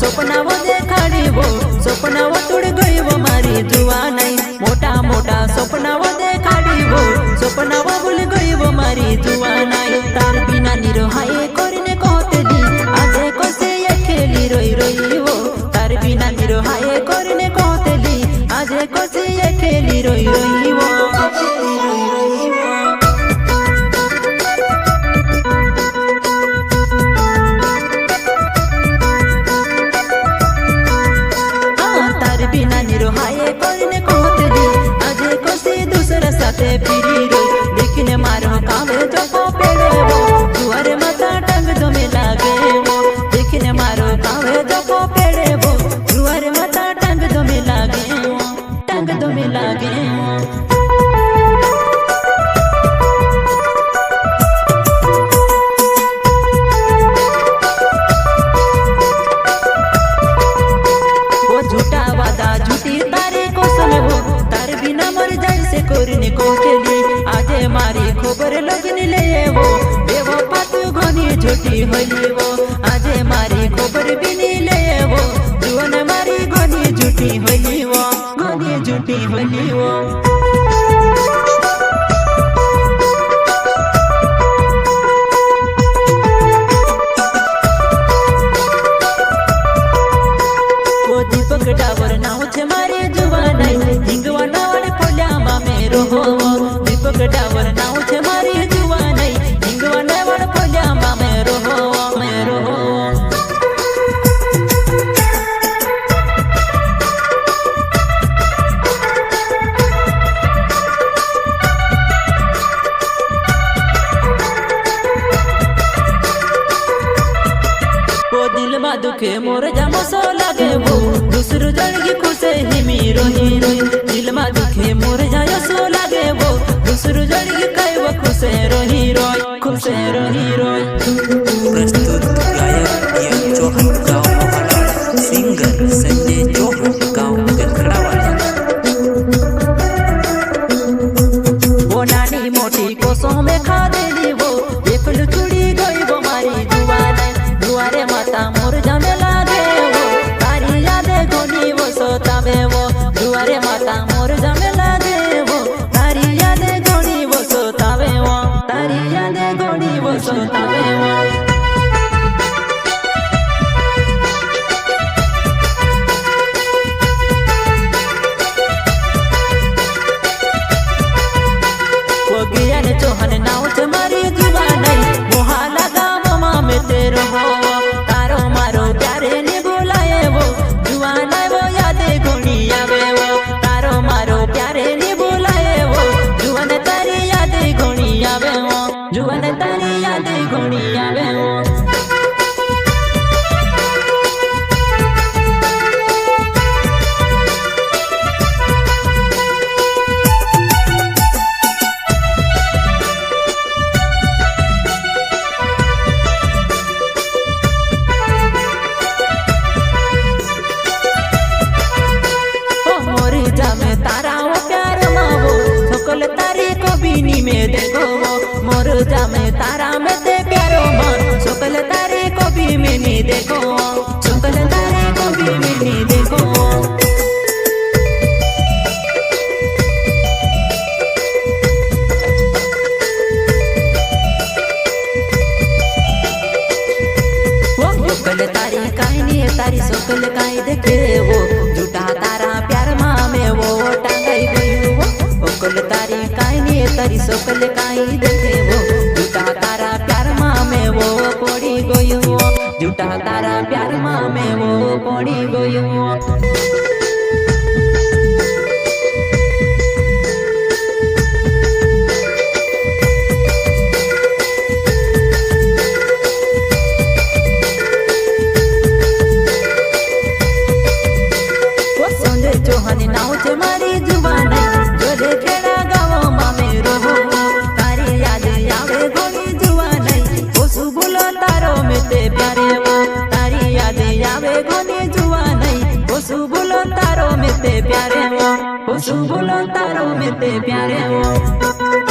सपनाओ देखाड़ीवो सपनाओ तोड़ गईवो मारी जुवानाई मोटा मोटा सपनाओ देखाड़ीवो सपनाओ भूल गईवो मारी जुवानाई तार बिना निरोहाए करने कहतेली आजे कसे खेली रोई रोई वो तार बिना निरोहाए करने कहतेली आजे कसे खेली रोई रोई वो बिना निरोहाए करने कहतेली आजे कसे दूसरा साथे फिरी रोई देखने मारो कावे जको पेड़े वो दुआरे माथा टंग दो में लागे वो देखने मारो कावे जको पेड़े वो दुआरे माथा टंग दो में लागे वो टंग दो में लागे वो झूठा वादा झूठी तारे को सुनबो तार बिना मर जाए से करने को चली आजे मारी खबर लगने ले वो बेवो पातू घनी झूठी होली वो आजे मारी खबर भी नहीं ले वो जुआन मारी घनी झूठी होली वो घनी झूठी होली वो दीपक डावर नाव छे मारे जुवानाई हिंगवा नावड़े फोल्या मामे रोहो दीपक डावर नाव छे मारे जुवानाई हिंगवा नावड़े फोल्या मामे रोहो मे रोहो दिल मा दुखे मोर जामो सो लागे वो दूसरो जड़गी खुशे हिमी रोही रोही दिल मा दुखे मोर जायो सो लागे वो दूसरो जड़गी कई वो खुशे रोही रोई खुशे रोही रोई प्रस्तुत गायक यम चौहान गाँव मोहला सिंगर संजय चौहान गाँव गलखड़ावाला वो नानी मोटी कोसों में खा देली वो एकल चुड़ी गई वो मारी जुवानाई दुआरे माता मोर जामे लागे वो तारी यादे घोनी वो सोतावे वो दुआरे माता मोर जामे लागे वो तारी यादे घोनी वो सोतावे वो तारी यादे घोनी वो सोतावे वो वो गया ने चौहान नाव छे मारी जुवानाई मोहाला गाँव मां में तेरो हो तारो मारो प्यारे ने बोलाए वो जुवाना वो यादे घोनी आवे वो तारो मारो प्यारे ने बोलाए वो जुवान तारी यादे घोनी आवे वो जुवान तारी यादे घोनी आवे वो जामे तारा वो प्यार मावो सकल तारी को बीनी में देखो वो मोर जामे तारा में ते प्यारो मन सकल तारी को भी में नहीं देखो सकल तारी को भी में नहीं देखो सकल तारी काई नहीं तारी सकल काई देखे वो झूठा तारा प्यार मामे वो टांगाई गई वो सकल तारी काई नहीं तारी सकल काई देखे वो झूठा तारा प्यार मामे वो पड़ी गई वो झूठा तारा प्यार मामे वो पड़ी गई वो चौहान नाव छे मारी जुवानाई जोरे खेड़ा गाँव मामे रोहो तारी याद आवे घोनी जुवानाई ओसु बोलो तारो में ते प्यारे वो तारी याद आवे घोनी जुवानाई ओसु बोलो तारो में ते प्यारे वो ओसु बोलो तारो में ते प्यारे वो